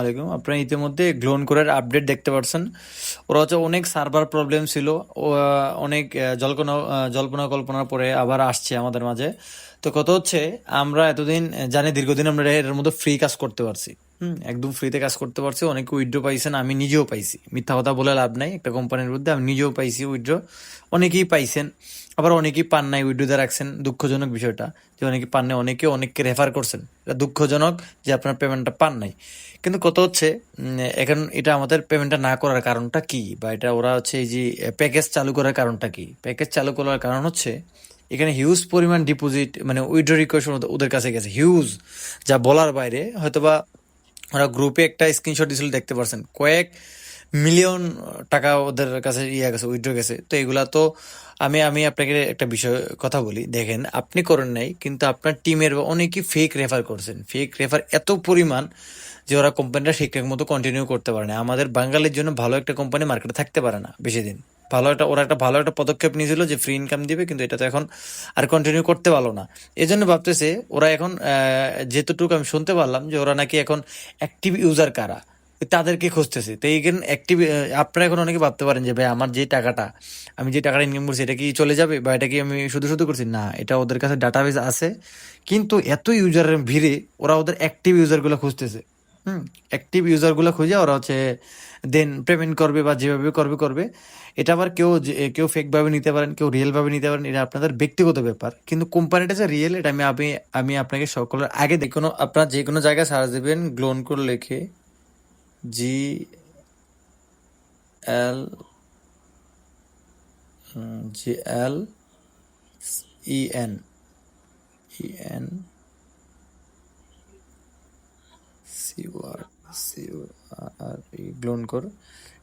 আলাইকুম। আপনারা ইতিমধ্যে গ্লোন কোরের আপডেট দেখতে পাচ্ছেন। ওরা হচ্ছে অনেক সার্ভার প্রবলেম ছিল, অনেক জল্পনা কল্পনার পরে আবার আসছে আমাদের মাঝে। তো কত হচ্ছে, আমরা এতদিন জানি, দীর্ঘদিন আমরা এর মধ্যে ফ্রি কাজ করতে পারছি। একদম ফ্রিতে কাজ করতে পারছি, অনেকে উইথড্র পাইছেন, আমি নিজেও পাইছি। মিথ্যা কথা বলে লাভ নাই, একটা কোম্পানির বিরুদ্ধে আমি নিজেও পাইছি উইথড্র। অনেকেই পাইছেন, আবার অনেকেই পান নাই, উইথড্রোতে রাখছেন। দুঃখজনক বিষয়টা যে অনেকে পান নাই, অনেককে রেফার করছেন। এটা দুঃখজনক যে আপনার পেমেন্টটা পান নাই। কিন্তু কত হচ্ছে, এখন এটা আমাদের পেমেন্টটা না করার কারণটা কি, বা এটা ওরা হচ্ছে এই যে প্যাকেজ চালু করার কারণটা কি? প্যাকেজ চালু করার কারণ হচ্ছে এখানে হিউজ পরিমাণ ডিপোজিট, মানে উইথড্র রিকোয়েস্ট ওদের কাছে গেছে হিউজ, যা বলার বাইরে। হয়তোবা ওরা গ্রুপে একটা স্ক্রিনশট দিছিল, দেখতে পারছেন, কয়েক মিলিয়ন টাকা ওদের কাছে গেছে, উইথড্র গেছে। তো এগুলা তো আমি আমি আপনাকে একটা বিষয় কথা বলি, দেখেন, আপনি করেন নাই, কিন্তু আপনার টিমের অনেকেই ফেক রেফার করছেন। ফেক রেফার এত পরিমাণ যে ওরা কোম্পানিটা ঠিকঠাক মতো কন্টিনিউ করতে পারে না। আমাদের বাঙালির জন্য ভালো একটা কোম্পানি মার্কেটে থাকতে পারে না বেশি দিন। ওরা একটা ভালো একটা পদক্ষেপ নিয়েছিল যে ফ্রি ইনকাম দিবে, কিন্তু এটা তো এখন আর কন্টিনিউ করতে পারলো না। এই জন্য ভাবতেছে ওরা এখন, যেতটুকু আমি শুনতে পারলাম, যে ওরা নাকি এখন অ্যাক্টিভ ইউজার কারা তাদেরকে খুঁজতেছে। তো এইখানে অ্যাক্টিভ, আপনারা এখন অনেকে ভাবতে পারেন যে ভাই, আমি যে টাকাটা ইনকাম করছি, এটা কি চলে যাবে, বা এটা কি আমি শুধু শুধু করছি? না, এটা ওদের কাছে ডাটাবেস আছে, কিন্তু এত ইউজারের ভিড়ে ওরা ওদের অ্যাক্টিভ ইউজারগুলো খুঁজতেছে। অ্যাক্টিভ ইউজারগুলো খুঁজে ওরা হচ্ছে দেন পেমেন্ট করবে, বা যেভাবে করবে করবে। এটা আবার কেউ ফেকভাবে নিতে পারেন, কেউ রিয়েলভাবে নিতে পারেন, এটা আপনাদের ব্যক্তিগত ব্যাপার। কিন্তু কোম্পানিটা যে রিয়েল, এটা আমি আপনাকে সকলের আগে আপনার যে কোনো জায়গায় সার্চ দেবেন, গ্লোন করে লিখে, GL GLEN গ্লোন কর।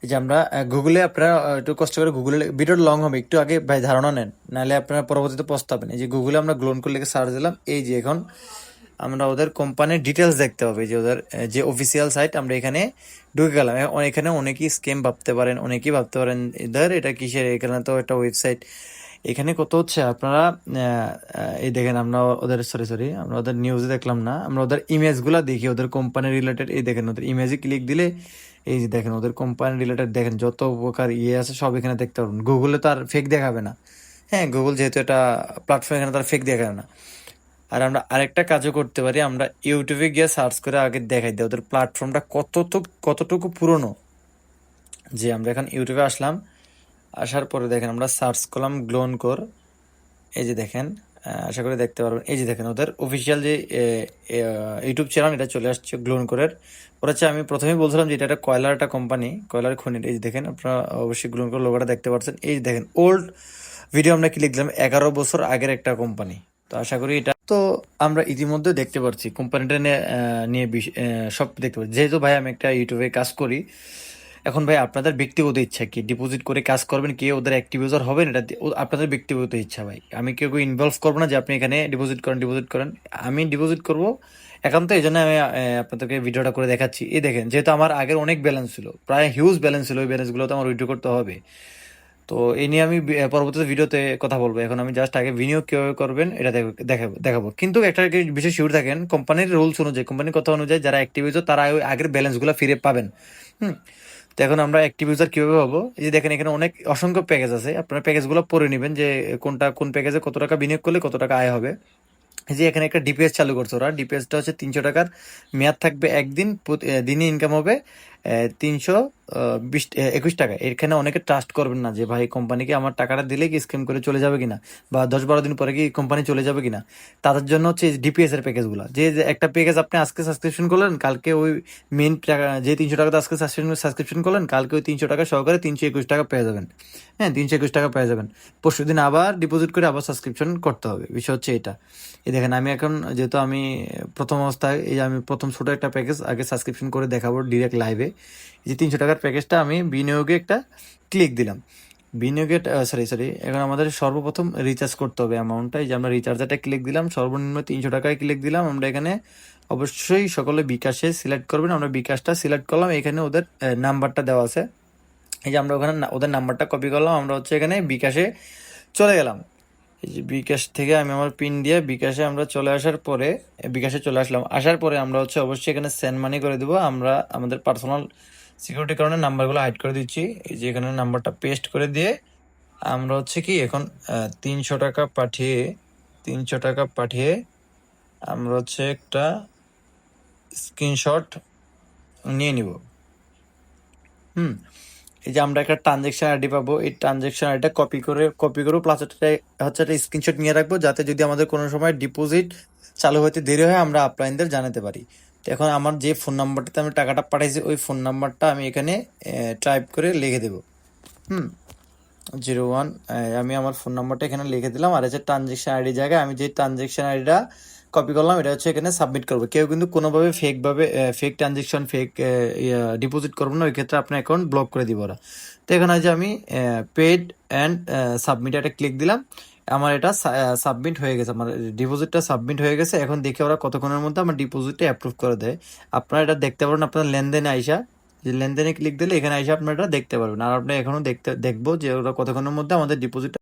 এই যে আমরা গুগলে, আপনারা একটু কষ্ট করে গুগলে, ভিডিওটা লং হবে, একটু আগে ভাই ধারণা নেন, নাহলে আপনারা পরবর্তীতে পস্তাবেন। এই যে গুগলে আমরা গ্লোন করে লিখে সার্চ দিলাম, এই যে এখন আমরা ওদের কোম্পানির ডিটেলস দেখতে পাবো, যে ওদের যে অফিসিয়াল সাইট, আমরা এখানে ঢুকে গেলাম। এখানে অনেকেই স্ক্যাম ভাবতে পারেন, অনেকেই ভাবতে পারেন এদের এটা কিসের, এখানে তো একটা ওয়েবসাইট। এখানে কত হচ্ছে, আপনারা এই দেখেন, আমরা ওদের সরি আমরা ওদের নিউজে দেখলাম না, আমরা ওদের ইমেজগুলা দেখি, ওদের কোম্পানি রিলেটেড। এই দেখেন, ওদের ইমেজে ক্লিক দিলে এই যে দেখেন, ওদের কোম্পানি রিলেটেড দেখেন, যত প্রকার আছে সব এখানে দেখতে পারবেন। গুগলে তো আর ফেক দেখাবে না। হ্যাঁ, গুগল যেহেতু এটা প্ল্যাটফর্ম, এখানে তার ফেক দেখাবে না। আর আমরা আরেকটা কাজও করতে পারি, আমরা ইউটিউবে গিয়ে সার্চ করে আগে দেখাই দিই ওদের প্ল্যাটফর্মটা কতটুকু পুরনো। যে আমরা এখন ইউটিউবে আসলাম, আসার পরে দেখেন আমরা সার্চ করলাম গ্লোন কোর। এই যে দেখেন, আশা করি দেখতে পারবেন, এই যে দেখেন ওদের অফিসিয়াল যে ইউটিউব চ্যানেল, এটা চলে আসছে গ্লোন কোরের। ওরা হচ্ছে, আমি প্রথমেই বলছিলাম যে এটা একটা কয়লার একটা কোম্পানি, কয়লার খনির। এই যে দেখেন, আপনারা অবশ্যই গ্লোন কোর লোগোটা দেখতে পাচ্ছেন। এই যে দেখেন, ওল্ড ভিডিও আমরা ক্লিক দিলাম, 11 বছর আগের একটা কোম্পানি। তো আশা করি এটা তো আমরা ইতিমধ্যে দেখতে পাচ্ছি কোম্পানিটা নিয়ে সব দেখতে পাচ্ছি। যেহেতু ভাই আমি একটা ইউটিউবে কাজ করি, এখন ভাই আপনাদের ব্যক্তিগত ইচ্ছা কি ডিপোজিট করে কাজ করবেন, কে ওদের অ্যাক্টিভ ইউজার হবেন, এটা আপনাদের ব্যক্তিগত ইচ্ছা ভাই। আমি কেউ ইনভলভ করবো না যে আপনি এখানে ডিপোজিট করেন। আমি ডিপোজিট করব একান্ত, এই জন্য আমি আপনাদেরকে ভিডিওটা করে দেখাচ্ছি। এই দেখেন, যেহেতু আমার আগের অনেক ব্যালেন্স ছিল, প্রায় হিউজ ব্যালেন্স ছিল, ওই ব্যালেন্সগুলো তো আমার উইথড্র করতে হবে। তো এই নিয়ে আমি পরবর্তীতে ভিডিওতে কথা বলবো। এখন আমি জাস্ট আগে বিনিয়োগ কিভাবে করবেন এটা দেখাবো। কিন্তু একটা বিশেষ শিওর থাকেন, কোম্পানির রুলস অনুযায়ী, কোম্পানির কথা অনুযায়ী যারা অ্যাক্টিভ ইউজার তারা ওই আগের ব্যালেন্সগুলো ফিরে পাবেন। হুম তো এখন আমরা অ্যাক্টিভ ইউজার কিভাবে পাবো? এই যে দেখেন, এখানে অসংখ্য প্যাকেজ আছে, আপনারা প্যাকেজগুলো পড়ে নেবেন, যে কোন প্যাকেজে কত টাকা বিনিয়োগ করলে কত টাকা আয় হবে। এই যে এখানে একটা ডিপিএস চালু করছে ওরা, ডিপিএসটা হচ্ছে 300 টাকার, মেয়াদ থাকবে একদিন, দিনে ইনকাম হবে 321 টাকা। এখানে অনেকে ট্রাস্ট করবেন না যে ভাই কোম্পানিকে আমার টাকাটা দিলে কি স্ক্যাম করে চলে যাবে কিনা, বা 10-12 দিন পরে কি কোম্পানি চলে যাবে কিনা। তাদের জন্য হচ্ছে ডিপিএস এর প্যাকেজগুলো, যে একটা প্যাকেজ আপনি আজকে সাবস্ক্রিপশন করলেন, কালকে ওই মেন টাকা, যে 300 টাকা আজকে সাবস্ক্রিপশন করলেন, কালকে ওই 300 টাকা সহকারে 321 টাকা পেয়ে যাবেন। হ্যাঁ, 321 টাকা পেয়ে যাবেন। পরশু দিন আবার ডিপোজিট করে আবার সাবস্ক্রিপশন করতে হবে। বিষয় হচ্ছে এটা। এই দেখেন, আমি এখন যেহেতু আমি প্রথম অবস্থায়, এই যে আমি প্রথম ছোট একটা প্যাকেজ আগে সাবস্ক্রিপশন করে দেখাবো ডিরেক্ট লাইভে। এই যে 300 টাকার প্যাকেজটা আমি বিনিয়োগে একটা ক্লিক দিলাম। বিনিয়োগে সরি, এখন আমাদের সর্বপ্রথম রিচার্জ করতে হবে অ্যামাউন্টটা। এই যে আমরা রিচার্জটা ক্লিক দিলাম, সর্বনিম্ন 300 টাকায় ক্লিক দিলাম। আমরা এখানে অবশ্যই সকলে বিকাশে সিলেক্ট করবেন, আমরা বিকাশটা সিলেক্ট করলাম। এখানে ওদের নাম্বারটা দেওয়া আছে, এই যে আমরা ওখানে ওদের নাম্বারটা কপি করলাম, আমরা হচ্ছে এখানে বিকাশে চলে গেলাম। এই যে বিকাশ থেকে আমি আমার পিন দিয়ে বিকাশে আমরা চলে আসার পরে বিকাশে চলে আসলাম, আসার পরে আমরা হচ্ছে অবশ্যই এখানে সেন্ড মানি করে দিব। আমরা আমাদের পার্সোনাল সিকিউরিটির কারণে নাম্বারগুলো হাইড করে দিচ্ছি। এই যে এখানে নাম্বারটা পেস্ট করে দিয়ে আমরা হচ্ছে কি এখন 300 টাকা পাঠিয়ে 300 টাকা পাঠিয়ে আমরা হচ্ছে একটা স্ক্রিনশট নিয়ে নিব। এই যে আমরা একটা ট্রানজেকশন আইডি পাবো, এই ট্রানজেকশন আইডিটা কপি করে প্লাস হচ্ছে একটা স্ক্রিনশট নিয়ে রাখবো, যাতে যদি আমাদের কোনো সময় ডিপোজিট চালু হতে দেরি হয় আমরা আপলাইনদের জানাতে পারি। তো এখন আমার যে ফোন নাম্বারটাতে আমি টাকাটা পাঠাইছি ওই ফোন নাম্বারটা আমি এখানে টাইপ করে লিখে দেবো। 01, আমি আমার ফোন নাম্বারটা এখানে লিখে দিলাম। আর হচ্ছে ট্রানজেকশন আইডি জায়গায় আমি যে ট্রানজেকশন আইডিটা কপি করলাম এটা হচ্ছে এখানে সাবমিট করবো। কেউ কিন্তু কোনোভাবে ফেক ট্রানজেকশন ডিপোজিট করবো না, ওই ক্ষেত্রে আপনার অ্যাকাউন্ট ব্লক করে দিব ওরা। তো এখানে যে আমি পেড অ্যান্ড সাবমিট একটা ক্লিক দিলাম, আমার এটা সাবমিট হয়ে গেছে, আমার ডিপোজিটটা সাবমিট হয়ে গেছে। এখন দেখি ওরা কতক্ষণের মধ্যে আমার ডিপোজিটটা অ্যাপ্রুভ করে দেয়। আপনারা এটা দেখতে পারেন আপনার লেনদেনে আইসা, যে লেনদেনে ক্লিক দিলে এখানে এসে আপনারা দেখতে পারবেন। আর আপনি এখনো দেখবো যে ওরা কতক্ষণের মধ্যে আমাদের ডিপোজিট